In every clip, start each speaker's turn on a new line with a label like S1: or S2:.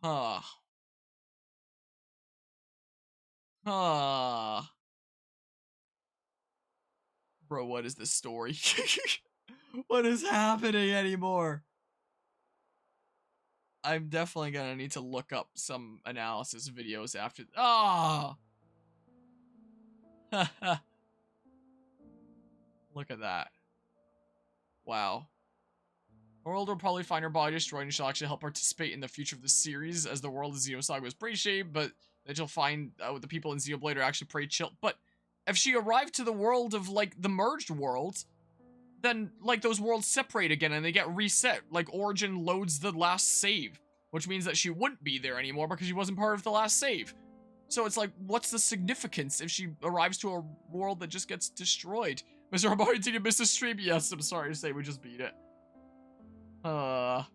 S1: Huh. Huh. Bro, what is this story? What is happening anymore? I'm definitely gonna need to look up some analysis videos after. Ah! Oh! Look at that. Wow. World will probably find her body destroyed and she'll actually help participate in the future of the series, as the world of Xenosaga was pretty shaped, but that she'll find the people in Xenoblade are actually pretty chill. But if she arrived to the world of, like, the merged world, then, like, those worlds separate again and they get reset. Like, Origin loads the last save, which means that she wouldn't be there anymore because she wasn't part of the last save. So it's like, what's the significance if she arrives to a world that just gets destroyed? Mr. Harbari, did you miss the stream? Yes, I'm sorry to say, we just beat it. I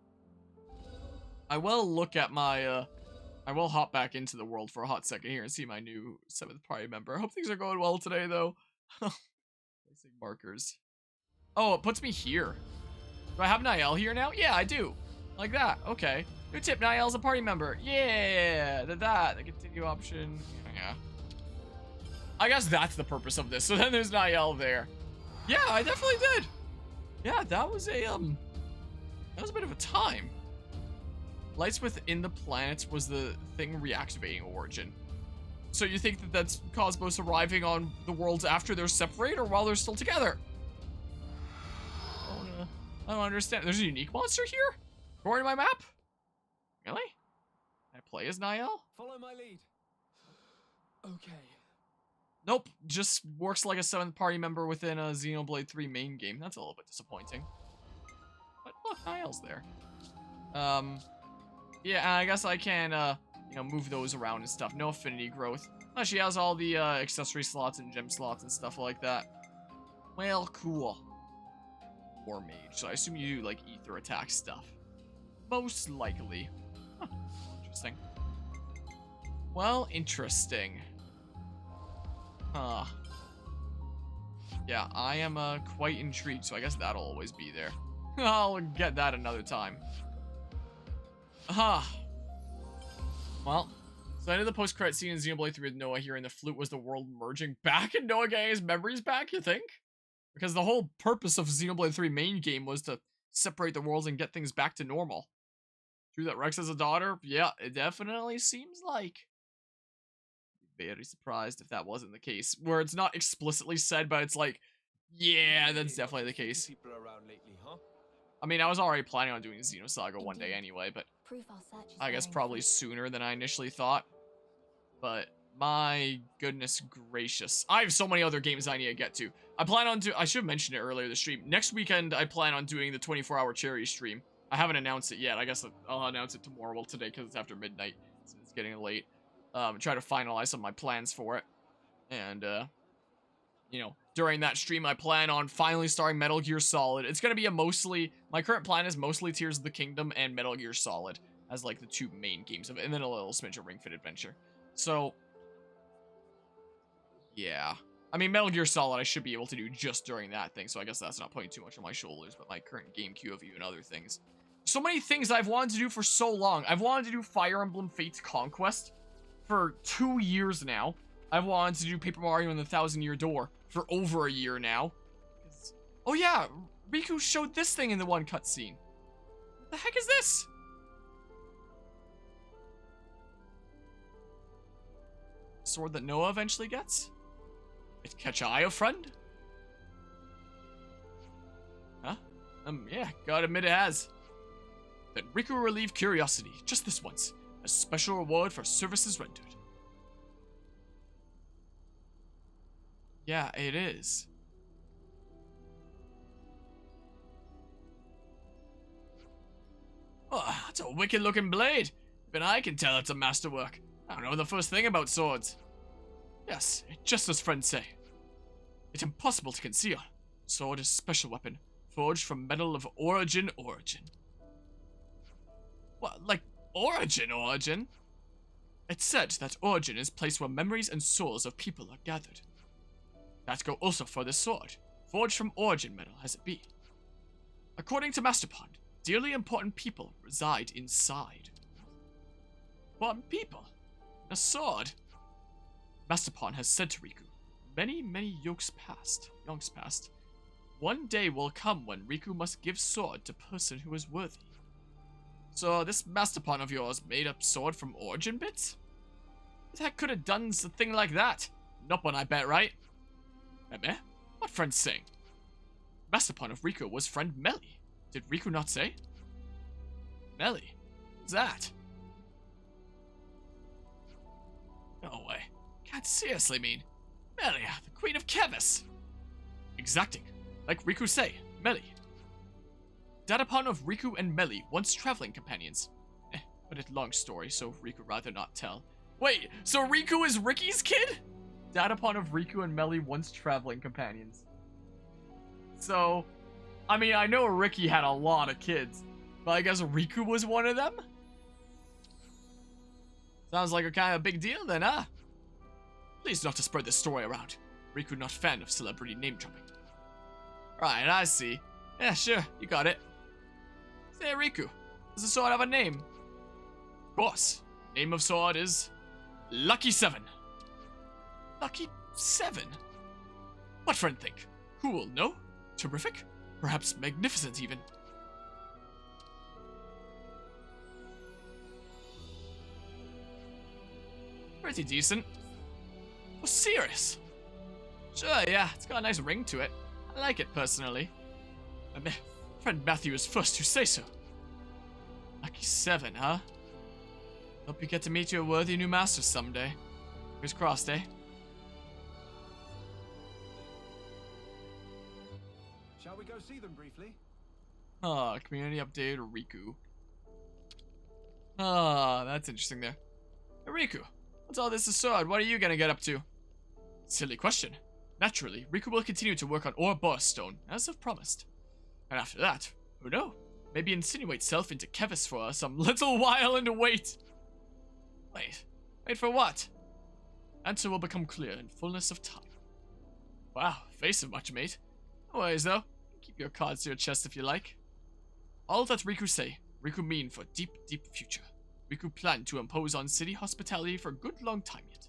S1: will look at my, I will hop back into the world for a hot second here and see my new 7th party member. I hope things are going well today, though. Placing markers. Oh, it puts me here. Do I have Niall here now? Yeah, I do. Like that. Okay. New tip, Niall's a party member. Yeah, the continue option. Yeah. I guess that's the purpose of this. So then there's Niall there. Yeah, I definitely did. Yeah, that was a, that was a bit of a time. Lights within the planets was the thing reactivating Origin. So you think that that's Cosmos arriving on the worlds after they're separated or while they're still together? I don't understand. There's a unique monster here? According to my map? Really? Can I play as Niall?
S2: Follow my lead. Okay.
S1: Nope. Just works like a 7th party member within a Xenoblade 3 main game. That's a little bit disappointing. But look, Niall's there. Yeah, I guess I can, you know, move those around and stuff. No affinity growth. Oh, she has all the, accessory slots and gem slots and stuff like that. Well, cool. War mage, so I assume you do, like, ether attack stuff. Most likely. Huh. Interesting. Well, interesting. Huh. Yeah, I am, quite intrigued, so I guess that'll always be there. I'll get that another time. Huh. Well, so I know the post-credit scene in Xenoblade 3 with Noah hearing the flute was the world merging back and Noah getting his memories back, you think? Because the whole purpose of Xenoblade 3 main game was to separate the worlds and get things back to normal. True that Rex has a daughter? Yeah, it definitely seems like. I'd be very surprised if that wasn't the case. Where it's not explicitly said, but it's like, yeah, that's definitely the case.
S2: People around lately, huh?
S1: I mean, I was already planning on doing Xenosaga one day anyway, but I guess probably sooner than I initially thought. But my goodness gracious. I have so many other games I need to get to. I plan on I should have mentioned it earlier, the stream. Next weekend, I plan on doing the 24-hour charity stream. I haven't announced it yet. I guess I'll announce it tomorrow. Well, today, because it's after midnight. So it's getting late. Try to finalize some of my plans for it. And, you know, during that stream, I plan on finally starting Metal Gear Solid. It's going to be a mostly... My current plan is mostly Tears of the Kingdom and Metal Gear Solid as, like, the 2 main games of it. And then a little smidge of Ring Fit Adventure. So... yeah. I mean, Metal Gear Solid I should be able to do just during that thing, so I guess that's not putting too much on my shoulders, but my current game queue of even other things. So many things I've wanted to do for so long. I've wanted to do Fire Emblem Fates Conquest for 2 years now. I've wanted to do Paper Mario and the Thousand Year Door for over a year now. Oh yeah, Riku showed this thing in the one cutscene. What the heck is this? Sword that Noah eventually gets? It catch eye of friend? Huh? Yeah, gotta admit it has. Then Riku will relieve curiosity, just this once, as special reward for services rendered. Yeah, it is. Oh, that's a wicked looking blade. Even I can tell it's a masterwork. I don't know the first thing about swords. Yes, just as friends say. It's impossible to conceal. Sword is a special weapon, forged from metal of origin. What, like origin? It's said that origin is a place where memories and souls of people are gathered. That go also for this sword, forged from origin metal as it be. According to Masterpond, dearly important people reside inside. One people. A sword. Master Pawn has said to Riku, many, many yonks past. One day will come when Riku must give sword to person who is worthy. So this Master Pawn of yours made a sword from origin bits? What the heck could have done a thing like that? Not one, I bet, right? Meh? What friend's saying? Master Pawn of Riku was friend Melly. Did Riku not say? Melly? Who's that? No way. Can't seriously mean. Melia, the Queen of Kevis. Exacting. Like Riku say, Melly. Datapon of Riku and Melly, once traveling companions. But it's long story, so Riku rather not tell. Wait, so Riku is Ricky's kid? Datapon of Riku and Melly, once traveling companions. So, I mean, I know Ricky had a lot of kids, but I guess Riku was one of them? Sounds like a kind of big deal then, huh? Please not to spread this story around. Riku not fan of celebrity name dropping. Right, I see. Yeah, sure, you got it. Say, Riku, does the sword have a name? Of course. Name of sword is Lucky 7. Lucky 7? What friend think? Cool, no? Terrific? Perhaps magnificent even. Pretty decent. Oh, serious? Sure, yeah, it's got a nice ring to it. I like it, personally. Friend Matthew is first to say so. Lucky 7, huh? Hope you get to meet your worthy new master someday. Fingers crossed, eh?
S2: Shall we go see them briefly?
S1: Community update or Riku. That's interesting there. Hey, Riku, what's all this sword? What are you gonna get up to? Silly question. Naturally, Riku will continue to work on Ouroboros Stone, as I've promised. And after that, who knows? Maybe insinuate self into Kevis for some little while and wait. Wait for what? Answer will become clear in fullness of time. Wow, face of much, mate. No worries though. Keep your cards to your chest if you like. All that Riku say, Riku mean for deep, deep future. Riku plan to impose on city hospitality for a good long time yet.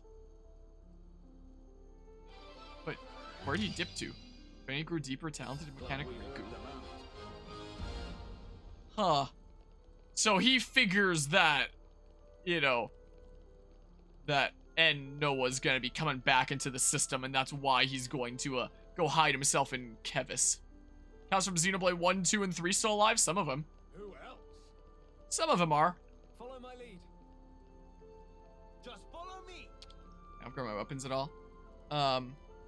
S1: But where'd he dip to? Training grew deeper, talented mechanic Riku. Huh. So he figures that, you know, that Noah's gonna be coming back into the system, and that's why he's going to go hide himself in Kevis. Counts from Xenoblade 1, 2, and 3 still alive? Some of them.
S2: Who else?
S1: Some of them are.
S2: Follow my lead. Just follow me.
S1: I don't grab my weapons at all.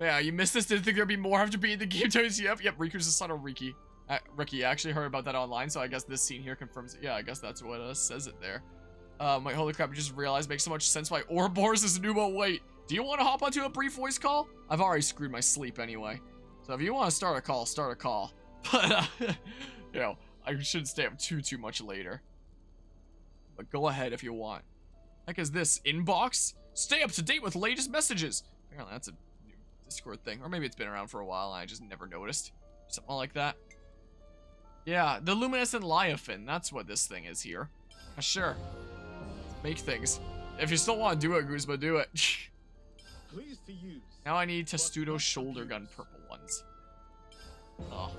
S1: Yeah, you missed this. Didn't think there'd be more after beating the game. Yep, Riku's the son of Ricky. Ricky, I actually heard about that online, so I guess this scene here confirms it. Yeah, I guess that's what says it there. Wait, holy crap, I just realized it makes so much sense why Ouroboros is Numa. Wait, do you want to hop onto a brief voice call? I've already screwed my sleep anyway. So if you want to start a call, start a call. But, you know, I shouldn't stay up too much later. But go ahead if you want. Heck is this? Inbox? Stay up to date with latest messages. Apparently that's a new Discord thing. Or maybe it's been around for a while and I just never noticed. Something like that. Yeah, the luminescent Leviathan. That's what this thing is here. Sure. Make things. If you still want to do it, Guzma, do it.
S2: Pleased to use.
S1: Now I need Testudo shoulder gun purple ones. Oh.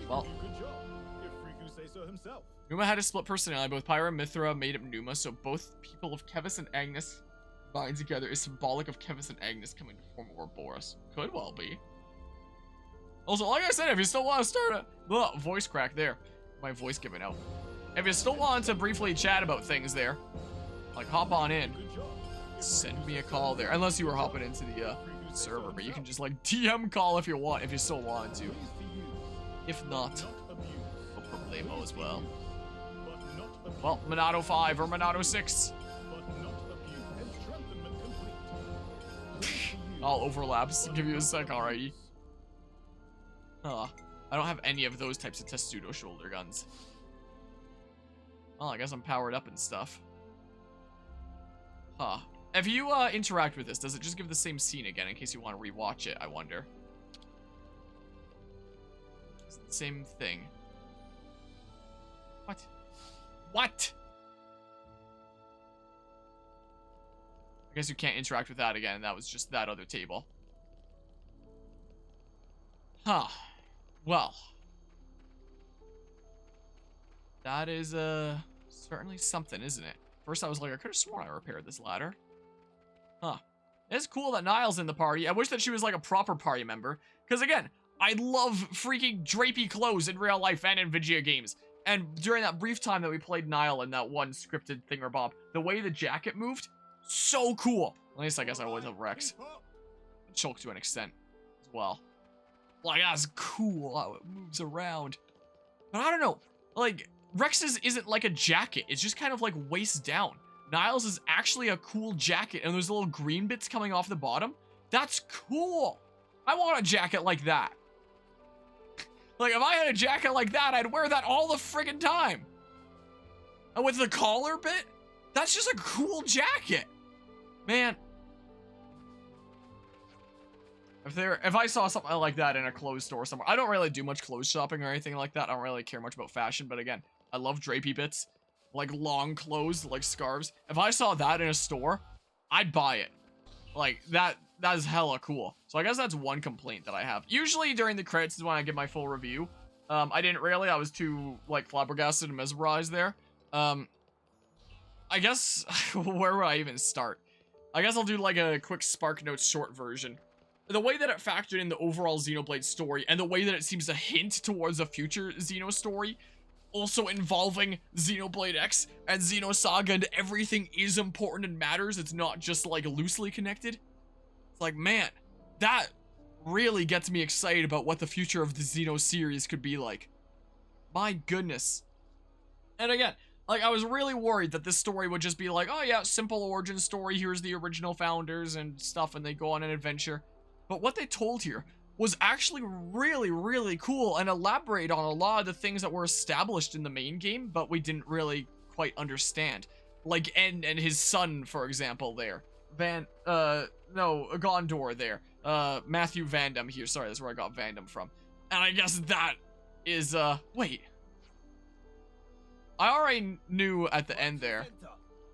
S1: Well.
S2: Good job, if Riku say so himself.
S1: Numa had a split personality. Both Pyra and Mithra made up Numa, so both people of Kevis and Agnes combined together is symbolic of Kevis and Agnes coming to form Ouroboros. Could well be. Also, like I said, if you still want to start a voice crack there, my voice giving out. If you still want to briefly chat about things there, like hop on in, send me a call there. Unless you were hopping into the server, but you can just like DM call if you want, if you still want to. If not, no problemo as well. Well, Monado 5 or Monado 6. All overlaps. Give you a sec, alrighty. I don't have any of those types of Testudo shoulder guns. Well, I guess I'm powered up and stuff. If you interact with this, does it just give the same scene again in case you want to rewatch it, I wonder? It's the same thing. What? What? guess you can't interact with that again. That was just that other table. Huh. Well. That is, certainly something, isn't it? First I was like, I could have sworn I repaired this ladder. Huh. It's cool that Niall's in the party. I wish that she was like a proper party member. Because again, I love freaking drapey clothes in real life and in video games. And during that brief time that we played Niall in that one scripted thingamabob, the way the jacket moved, so cool. At least I guess I would have Rex. Shulk to an extent as well. Like, that's cool how it moves around. But I don't know. Like, Rex's isn't like a jacket. It's just kind of like waist down. Niall's is actually a cool jacket, and there's little green bits coming off the bottom. That's cool. I want a jacket like that. Like, if I had a jacket like that, I'd wear that all the friggin' time. And with the collar bit, that's just a cool jacket. Man. If I saw something like that in a clothes store somewhere, I don't really do much clothes shopping or anything like that. I don't really care much about fashion, but again, I love drapey bits. Like long clothes, like scarves. If I saw that in a store, I'd buy it. Like, that is hella cool. So I guess that's one complaint that I have. Usually during the credits is when I give my full review. I didn't really. I was too, like, flabbergasted and mesmerized there. I guess, where would I even start? I guess I'll do, like, a quick Spark Notes short version. The way that it factored in the overall Xenoblade story, and the way that it seems to hint towards a future Xeno story, also involving Xenoblade X and Xenosaga, and everything is important and matters. It's not just, like, loosely connected. It's like, man, that really gets me excited about what the future of the Xeno series could be like. My goodness. And again, like, I was really worried that this story would just be like, oh yeah, simple origin story, here's the original founders and stuff, and they go on an adventure. But what they told here was actually really, really cool and elaborate on a lot of the things that were established in the main game, but we didn't really quite understand. Like, and his son, for example, there. Gondor there. Matthew Vandam here. Sorry, that's where I got Vandam from. And I guess that is, wait. I already knew at the end there.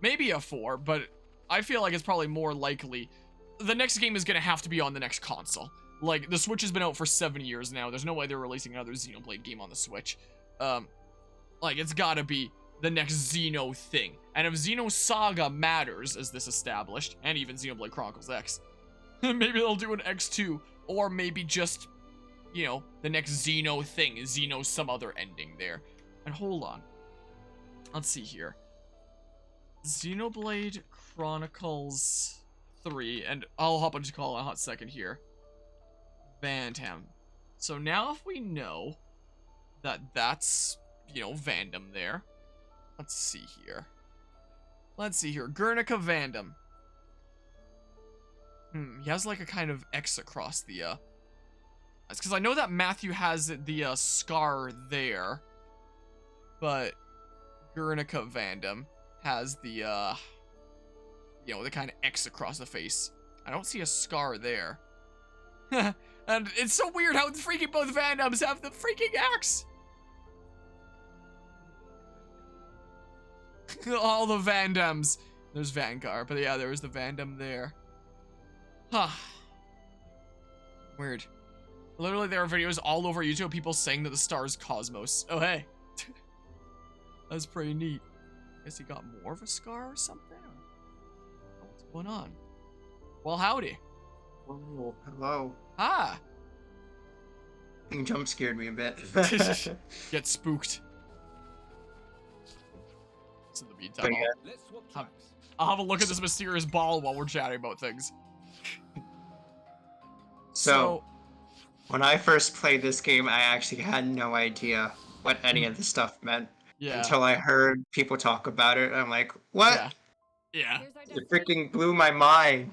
S1: Maybe a 4, but I feel like it's probably more likely. The next game is gonna have to be on the next console. Like, the Switch has been out for 7 years now. There's no way they're releasing another Xenoblade game on the Switch. Like, it's gotta be the next Xeno thing. And if Xenosaga matters, as this established, and even Xenoblade Chronicles X, maybe they'll do an X2, or maybe just, you know, the next Xeno thing, Xeno some other ending there. And hold on. Let's see here. Xenoblade Chronicles 3, and I'll hop on to call in a hot second here. Vandam. So now if we know that that's, you know, Vandam there. Let's see here. Guernica Vandam. He has like a kind of X across the, It's because I know that Matthew has the, scar there. But Guernica Vandam has the, you know, the kind of X across the face. I don't see a scar there. And it's so weird how freaking both Vandams have the freaking X. All the Vandams. There's Vanguard, but yeah, there was the Vandam there. Huh. Weird. Literally, there are videos all over YouTube of people saying that the star is Cosmos. Oh, hey. That's pretty neat. Guess he got more of a scar or something? What's going on? Well, howdy.
S3: Oh, hello.
S1: Ah.
S3: You jump scared me a bit.
S1: Get spooked. So in the meantime,
S2: Let's swap tracks.
S1: I'll have a look at this mysterious ball while we're chatting about things.
S3: So, when I first played this game, I actually had no idea what any of the stuff meant.
S1: Yeah.
S3: Until I heard people talk about it, I'm like, what?
S1: Yeah.
S3: It freaking blew my mind.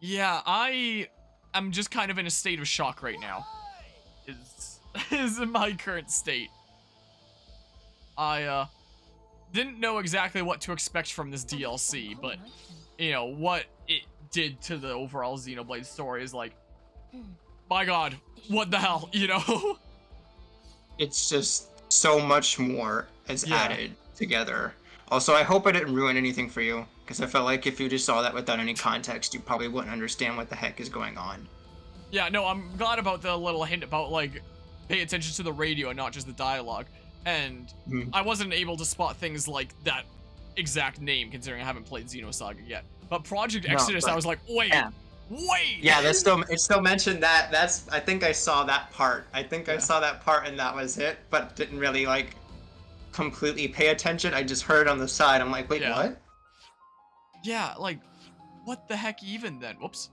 S1: Yeah, I am just kind of in a state of shock right now. Is in my current state. I didn't know exactly what to expect from this DLC, but you know what it did to the overall Xenoblade story is like, my god, what the hell, you know?
S3: It's just so much more is added together. Also, I hope I didn't ruin anything for you, because I felt like if you just saw that without any context, you probably wouldn't understand what the heck is going on.
S1: Yeah, no, I'm glad about the little hint about, like, pay attention to the radio and not just the dialogue. And
S3: Mhm.
S1: I wasn't able to spot things like that exact name, considering I haven't played Xenosaga yet. But Project
S3: No,
S1: Exodus, I
S3: but-
S1: was like, wait,
S3: yeah.
S1: wait!
S3: Yeah, it still mentioned that. I think I saw that part. I think I
S1: Yeah.
S3: saw that part and that was it, but didn't really, like, completely pay attention. I just heard it on the side. I'm like, wait,
S1: Yeah.
S3: what?
S1: Yeah, like, what the heck even then? Whoops.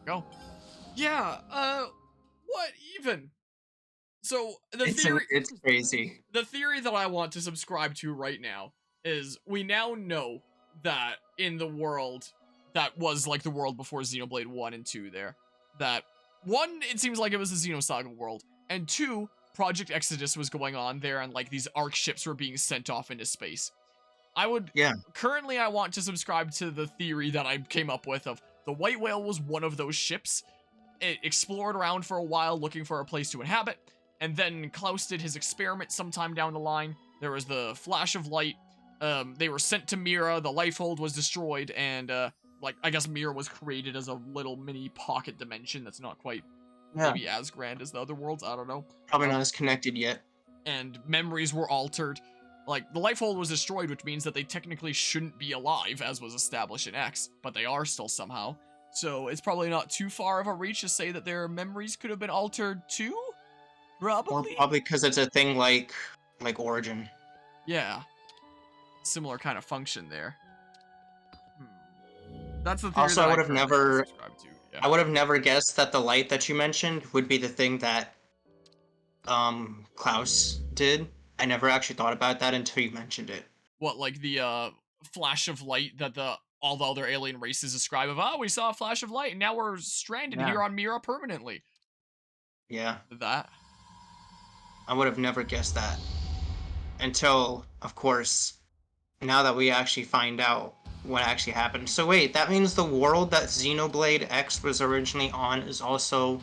S1: Go. Yeah, what even? So,
S3: It's crazy.
S1: the theory that I want to subscribe to right now is we now know that in the world that was like the world before Xenoblade 1 and 2 there, that one, it seems like it was the Xenosaga world, and two, Project Exodus was going on there and like these ARC ships were being sent off into space. Currently I want to subscribe to the theory that I came up with of the White Whale was one of those ships. It explored around for a while looking for a place to inhabit, and then Klaus did his experiment sometime down the line. There was the flash of light. They were sent to Mira. The lifehold was destroyed, and like I guess Mira was created as a little mini pocket dimension that's not quite maybe as grand as the other worlds. I don't know.
S3: Probably not as connected yet.
S1: And memories were altered. Like the lifehold was destroyed, which means that they technically shouldn't be alive, as was established in X, but they are still somehow. So it's probably not too far of a reach to say that their memories could have been altered too.
S3: Or
S1: Probably.
S3: probably because it's a thing like Origin.
S1: Yeah. Similar kind of function there. That's the theory
S3: Also,
S1: that
S3: I would have
S1: currently
S3: never-
S1: subscribe to. Yeah.
S3: I would have never guessed that the light that you mentioned would be the thing that Klaus did. I never actually thought about that until you mentioned it.
S1: What, like the flash of light that all the other alien races describe of, we saw a flash of light and now we're stranded
S3: Yeah.
S1: here on Mira permanently.
S3: Yeah,
S1: That.
S3: I would have never guessed that. Until, of course, now that we actually find out what actually happened. So wait, that means the world that Xenoblade X was originally on is also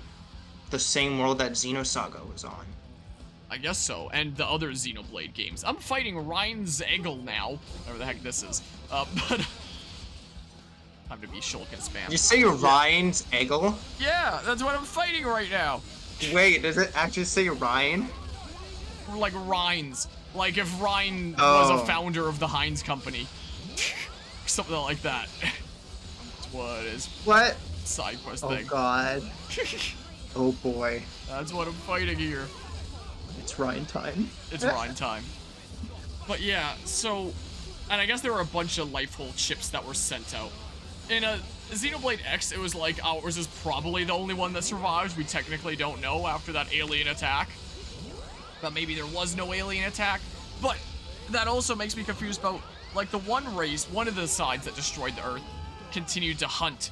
S3: the same world that Xenosaga was on.
S1: I guess so, and the other Xenoblade games. I'm fighting Ryan Zegel now, whatever the heck this is. But time to be shulk and spam.
S3: Did you say Ryan's Eggle?
S1: Yeah, that's what I'm fighting right now.
S3: Wait, does it actually say Ryan?
S1: Like Rhines. Like if Ryan was
S3: Oh.
S1: a founder of the Heinz company. Something like that. That's what is
S3: What?
S1: side quest
S3: Oh
S1: thing.
S3: god. Oh boy.
S1: That's what I'm fighting here.
S3: It's Ryan time.
S1: It's Rhine time. But yeah, so, and I guess there were a bunch of lifehold ships that were sent out. In a Xenoblade X, it was like ours is probably the only one that survives. We technically don't know after that alien attack. But maybe there was no alien attack. But that also makes me confused about, like, the one race, one of the sides that destroyed the Earth, continued to hunt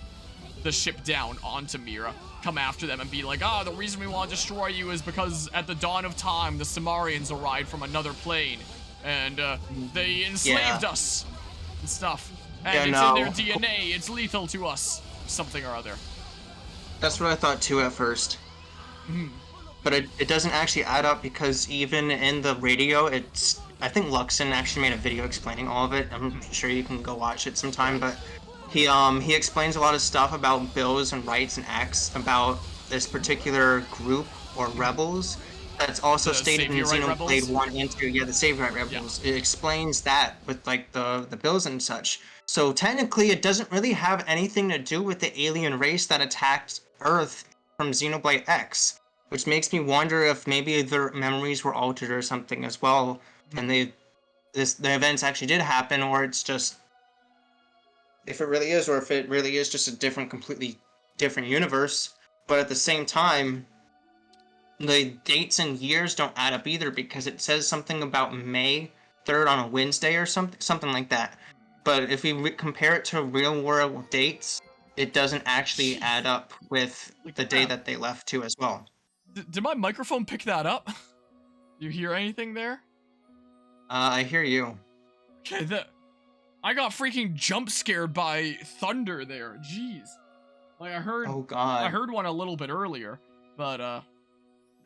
S1: the ship down onto Mira, come after them and be like, the reason we want to destroy you is because at the dawn of time, the Samarians arrived from another plane, and they enslaved us and stuff. And it's in their DNA, it's lethal to us. Something or other.
S3: That's what I thought too at first. But it doesn't actually add up because even in the radio, I think Luxon actually made a video explaining all of it. I'm sure you can go watch it sometime, but he explains a lot of stuff about bills and rights and acts about this particular group or rebels. That's also stated in Xenoblade 1 and 2. Yeah, the Savior Right Rebels. Yeah. It explains that with like the bills and such. So technically, it doesn't really have anything to do with the alien race that attacked Earth from Xenoblade X, which makes me wonder if maybe their memories were altered or something as well, and the events actually did happen, or it's just if it really is, or if it really is just a completely different universe. But at the same time, the dates and years don't add up either, because it says something about May 3rd on a Wednesday or something like that. But if we compare it to real world dates, it doesn't actually add up with the day that they left too as well.
S1: Did my microphone pick that up? You hear anything there?
S3: I hear you.
S1: Okay, I got freaking jump scared by thunder there. Jeez. Like I heard
S3: Oh god.
S1: I heard one a little bit earlier, but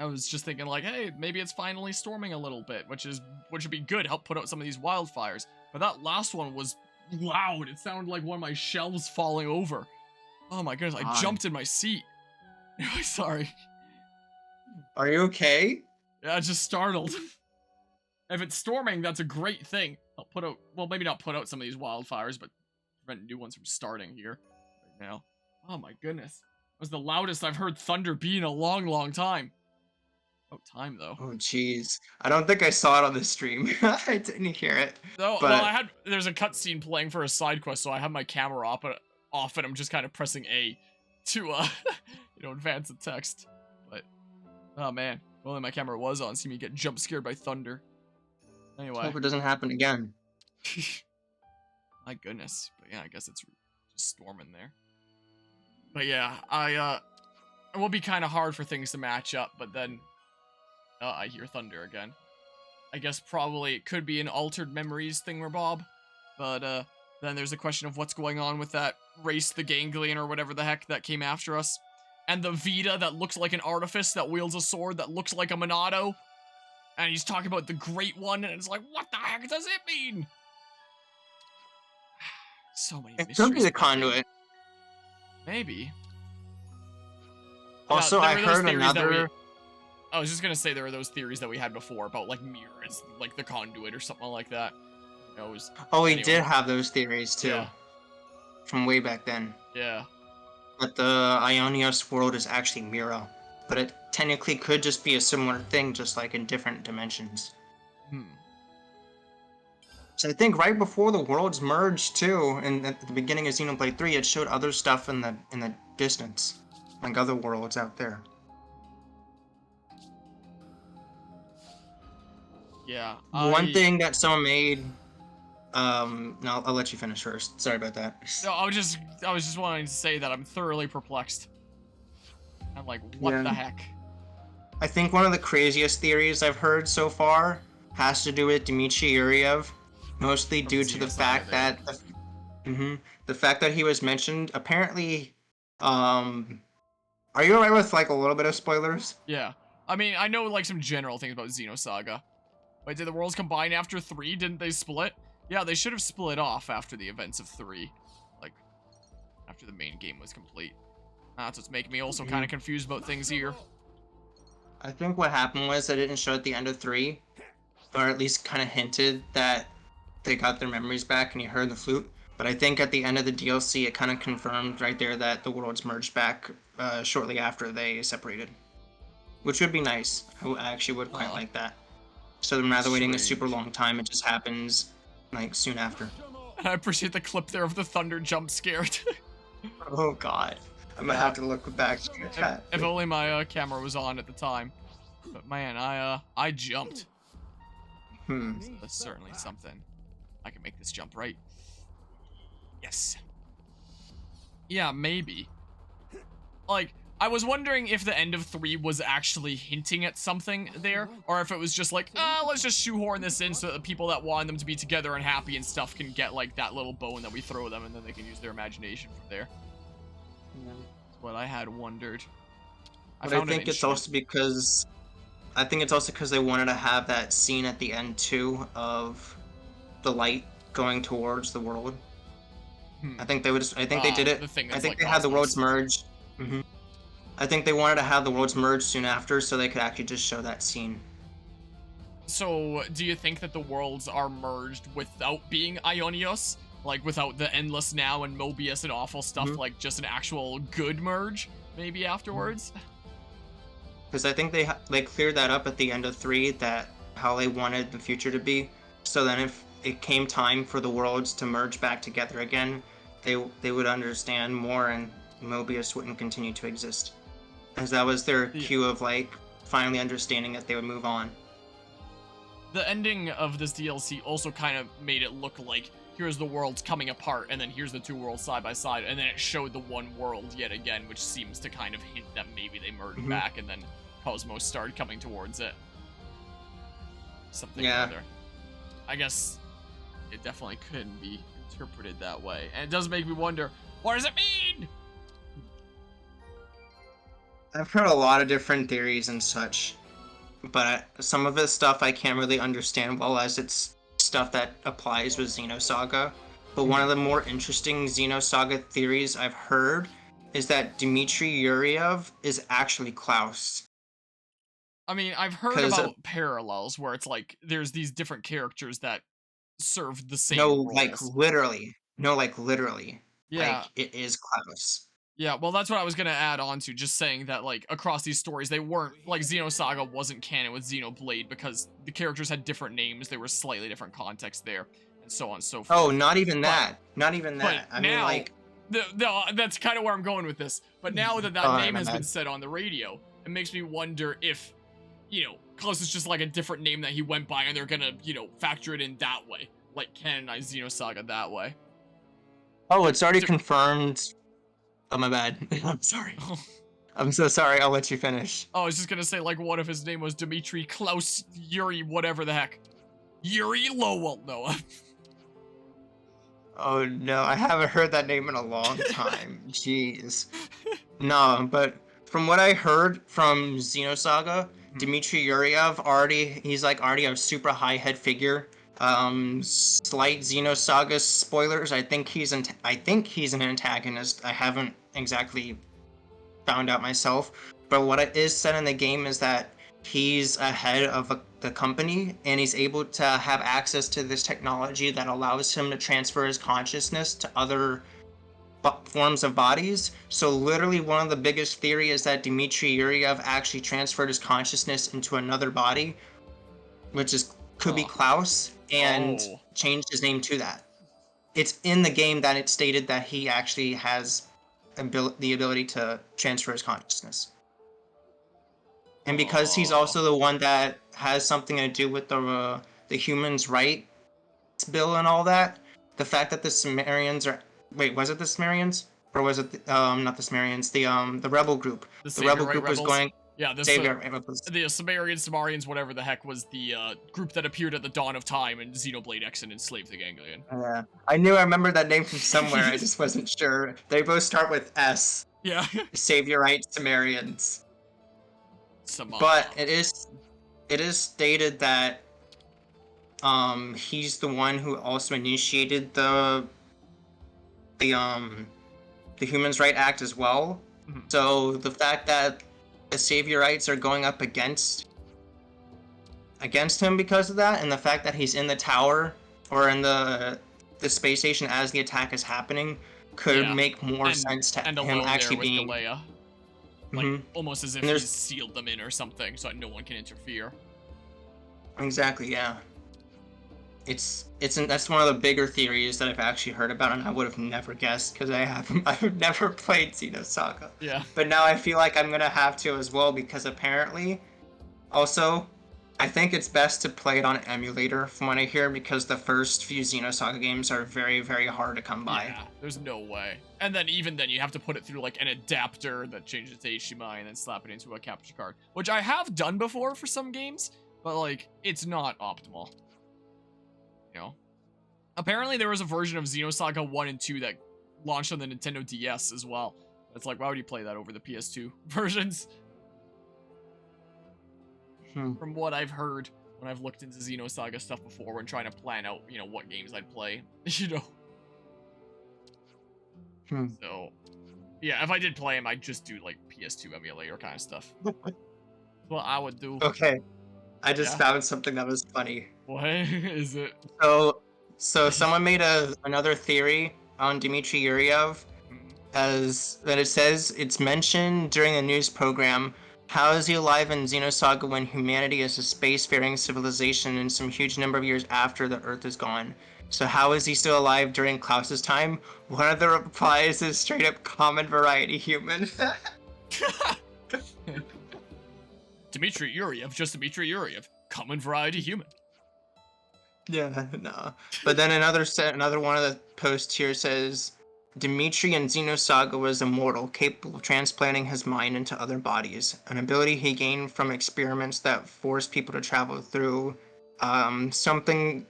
S1: I was just thinking like, hey, maybe it's finally storming a little bit, which would be good, help put out some of these wildfires. But that last one was loud. It sounded like one of my shelves falling over. Oh my goodness, I jumped in my seat. Sorry.
S3: Are you okay?
S1: Yeah, just startled. If it's storming, that's a great thing. I'll put out, well, maybe not put out some of these wildfires, but prevent new ones from starting here right now. Oh my goodness. That was the loudest I've heard thunder be in a long, long time. Oh, time though.
S3: Oh, jeez. I don't think I saw it on the stream. I didn't hear it.
S1: No,
S3: but...
S1: well, there's a cutscene playing for a side quest, so I have my camera off and I'm just kind of pressing A to, advance the text. But, oh man, if only my camera was on, see me get jump scared by thunder. Anyway.
S3: Hope it doesn't happen again.
S1: My goodness. But yeah, I guess it's just storming there. But yeah, it will be kind of hard for things to match up, but then I hear thunder again. I guess probably it could be an altered memories thingamabob, but then there's a question of what's going on with that race, the Ganglion or whatever the heck that came after us, and the Vita that looks like an artifice that wields a sword that looks like a Monado, and he's talking about the Great One, and it's like, what the heck does it mean? So many mysteries.
S3: It could be the conduit.
S1: Maybe.
S3: Also, I heard another...
S1: I was just gonna say there were those theories that we had before about, like, mirrors, like the conduit or something like that.
S3: Oh, we did have those theories, too.
S1: Yeah.
S3: From way back then.
S1: Yeah.
S3: But the Ionios world is actually Miro. But it technically could just be a similar thing, just like in different dimensions. So I think right before the worlds merged, too, and at the beginning of Xenoblade 3, it showed other stuff in the distance. Like other worlds out there.
S1: Yeah.
S3: One thing that someone made... no, I'll let you finish first. Sorry about that.
S1: No, I was just wanting to say that I'm thoroughly perplexed. I'm like, what the heck?
S3: I think one of the craziest theories I've heard so far has to do with Dmitry Yuriev, mostly due to the fact that the fact that he was mentioned. Apparently, are you alright with like a little bit of spoilers?
S1: Yeah, I mean, I know like some general things about Xenosaga. Wait, did the worlds combine after 3? Didn't they split? Yeah, they should have split off after the events of 3, like after the main game was complete. That's what's making me also kind of confused about things here.
S3: I think what happened was they didn't show at the end of 3, or at least kind of hinted that they got their memories back and you heard the flute. But I think at the end of the DLC, it kind of confirmed right there that the worlds merged back shortly after they separated. Which would be nice. I actually would quite like that. So then rather waiting a super long time, it just happens like soon after.
S1: I appreciate the clip there of the thunder jump scared.
S3: Oh god. I'm gonna have to look back to the chat.
S1: If only my camera was on at the time. But man, I jumped. That's certainly something. I can make this jump, right? Yes. Yeah, maybe. Like, I was wondering if the end of 3 was actually hinting at something there, or if it was just like, let's just shoehorn this in so that the people that want them to be together and happy and stuff can get, like, that little bone that we throw them, and then they can use their imagination from there. That's what I had wondered.
S3: But I think it's also because... I think it's also because they wanted to have that scene at the end, too, of the light going towards the world. I think they would. I think they did it. I think they had the worlds merge. I think they wanted to have the worlds merge soon after, so they could actually just show that scene.
S1: So, do you think that the worlds are merged without being Ionios? Like, without the Endless Now and Mobius and awful stuff, like just an actual good merge, maybe afterwards?
S3: Because I think they cleared that up at the end of 3, that how they wanted the future to be. So then if it came time for the worlds to merge back together again, they would understand more and Mobius wouldn't continue to exist. As that was their cue of, like, finally understanding that they would move on.
S1: The ending of this DLC also kind of made it look like here's the worlds coming apart, and then here's the two worlds side by side, and then it showed the one world yet again, which seems to kind of hint that maybe they merged back, and then Cosmos started coming towards it. Something or other. I guess it definitely couldn't be interpreted that way. And it does make me wonder, what does it mean?
S3: I've heard a lot of different theories and such, but some of this stuff I can't really understand well as it's stuff that applies with Xenosaga. But one of the more interesting Xenosaga theories I've heard is that Dmitry Yuriev is actually Klaus.
S1: I mean, I've heard
S3: Because
S1: about parallels where it's like there's these different characters that serve the
S3: no,
S1: same
S3: like
S1: roles.
S3: literally, no, like literally,
S1: Yeah,
S3: like it is Klaus.
S1: yeah. Well, that's what I was gonna add on to, just saying that like across these stories, they weren't like Xenosaga wasn't canon with Xenoblade because the characters had different names. There was slightly different context there, and so on and so forth.
S3: Oh, not even
S1: But
S3: that. Not even
S1: but
S3: that. I mean,
S1: now,
S3: like,
S1: that's kind of where I'm going with this. But now that that
S3: alright,
S1: name
S3: my
S1: has been
S3: bad.
S1: said on the radio, it makes me wonder if, Klaus is just like a different name that he went by, and they're gonna, factor it in that way, like canonize Xenosaga that way.
S3: Oh, it's already
S1: So-
S3: confirmed. Oh, my bad. I'm sorry. I'm so sorry. I'll let you finish.
S1: I was just gonna say, like, what if his name was Dmitry Klaus Yuri, whatever the heck? Yuri Lowell, no.
S3: Oh no, I haven't heard that name in a long time. Jeez. No, but from what I heard from Xenosaga, Dmitry Yuriev he's like already a super high head figure. Slight Xenosaga spoilers. I think he's an antagonist. I haven't exactly found out myself. But what it is said in the game is that he's ahead of the company and he's able to have access to this technology that allows him to transfer his consciousness to other forms of bodies. So literally one of the biggest theory is that Dmitry Yuriev actually transferred his consciousness into another body, which could be Klaus, and changed his name to that. It's in the game that it stated that he actually has the ability to transfer his consciousness. And because he's also the one that has something to do with the humans' rights bill and all that, the fact that the Sumerians are was it the Sumerians or was it not the Sumerians, the rebel group? The rebel group was going.
S1: Yeah, the Sumerians, Samarians, whatever the heck was the group that appeared at the dawn of time in Xenoblade X and enslaved the Ganglion.
S3: Yeah, I knew I remembered that name from somewhere. I just wasn't sure. They both start with S.
S1: Yeah.
S3: Saviorite Sumerians. But it is stated that he's the one who also initiated the Humans' Right Act as well. Mm-hmm. So the fact that the Saviorites are going up against him because of that, and the fact that he's in the tower or in the space station as the attack is happening could make more sense to him actually being
S1: Galea. Like almost as if he's sealed them in or something so that no one can interfere.
S3: Exactly, yeah. That's one of the bigger theories that I've actually heard about, and I would have never guessed because I've never played Xenosaga.
S1: Yeah.
S3: But now I feel like I'm gonna have to as well because apparently, also, I think it's best to play it on an emulator from what I hear because the first few Xenosaga games are very, very hard to come by.
S1: Yeah, there's no way. And then even then you have to put it through like an adapter that changes to HDMI and then slap it into a capture card, which I have done before for some games, but like it's not optimal. Apparently there was a version of Xenosaga 1 and 2 that launched on the Nintendo DS as well. It's like, why would you play that over the PS2 versions? From what I've heard when I've looked into Xenosaga stuff before when trying to plan out, what games I'd play, So, yeah, if I did play them, I'd just do like PS2 emulator kind of stuff. What I would do.
S3: Okay. I just found something that was funny.
S1: What is it?
S3: So someone made another theory on Dmitry Yuriev that it says it's mentioned during a news program. How is he alive in Xenosaga when humanity is a spacefaring civilization and some huge number of years after the Earth is gone? So how is he still alive during Klaus's time? One of the replies is straight up common variety human.
S1: Dmitry Yuriev, just Dmitry Yuriev, common variety human.
S3: Yeah, no. But then another one of the posts here says, Dmitry in Xenosaga was immortal, capable of transplanting his mind into other bodies, an ability he gained from experiments that forced people to travel through something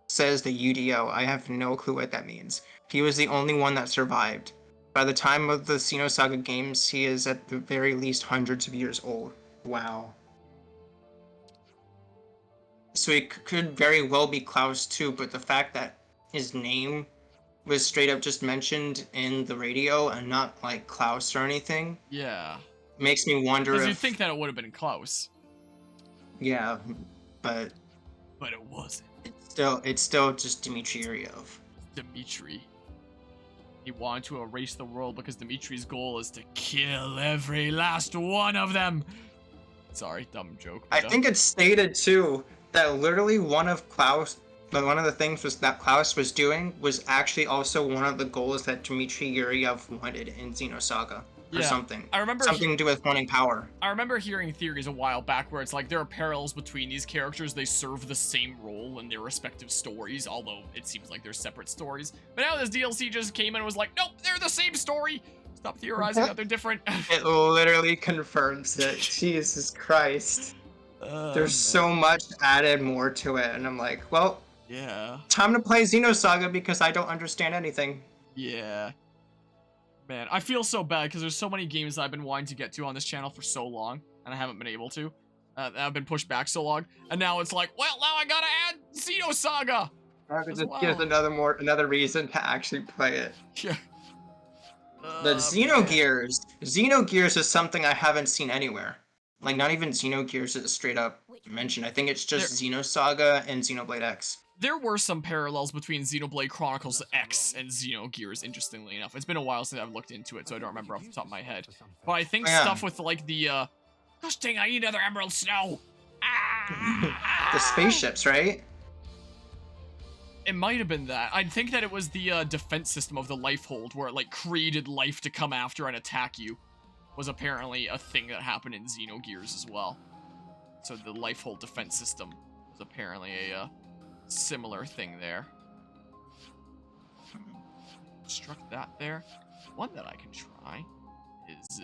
S3: says the UDO. I have no clue what that means. He was the only one that survived. by the time of the Xenosaga games, he is at the very least hundreds of years old. Wow. So he could very well be Klaus too, but the fact that his name was straight up just mentioned in the radio and not like Klaus or anything
S1: Yeah.
S3: makes me wonder
S1: Because
S3: if
S1: you'd think that it would have been Klaus.
S3: yeah, but
S1: it wasn't.
S3: it's still just Dmitry Yuryov.
S1: Dmitry. He wanted to erase the world because Dmitry's goal is to kill every last one of them. Sorry, dumb joke.
S3: I think it's stated too that literally one of the things was that Klaus was doing was actually also one of the goals that Dmitry Yuryov wanted in Xenosaga. Or something.
S1: I remember
S3: something to do with wanting power.
S1: I remember hearing theories a while back where it's like there are parallels between these characters. They serve the same role in their respective stories, although it seems like they're separate stories. But now this DLC just came in and was like, nope, they're the same story. Stop theorizing that they're different.
S3: It literally confirms it. Jesus Christ. There's so much added more to it, and I'm like, well,
S1: yeah.
S3: Time to play Xenosaga because I don't understand anything.
S1: Yeah. Man, I feel so bad because there's so many games that I've been wanting to get to on this channel for so long, and I haven't been able to. I've been pushed back so long, and now it's like, well, now I gotta add Xenosaga!
S3: Gives another reason to actually play it.
S1: Yeah.
S3: The Xenogears is something I haven't seen anywhere. Like, not even Xenogears is straight up mentioned. I think it's just Xenosaga and Xenoblade X.
S1: There were some parallels between Xenoblade Chronicles X and Xenogears, interestingly enough. It's been a while since I've looked into it, so I don't remember off the top of my head. But I think stuff with, like, the, gosh dang, I need another Emerald Snow!
S3: The spaceships, right?
S1: It might have been that. I think that it was the defense system of the life hold, where it, like, created life to come after and attack you. Was apparently a thing that happened in Xenogears as well. So the life hold defense system was apparently a, similar thing there. Construct that there. One that I can try is,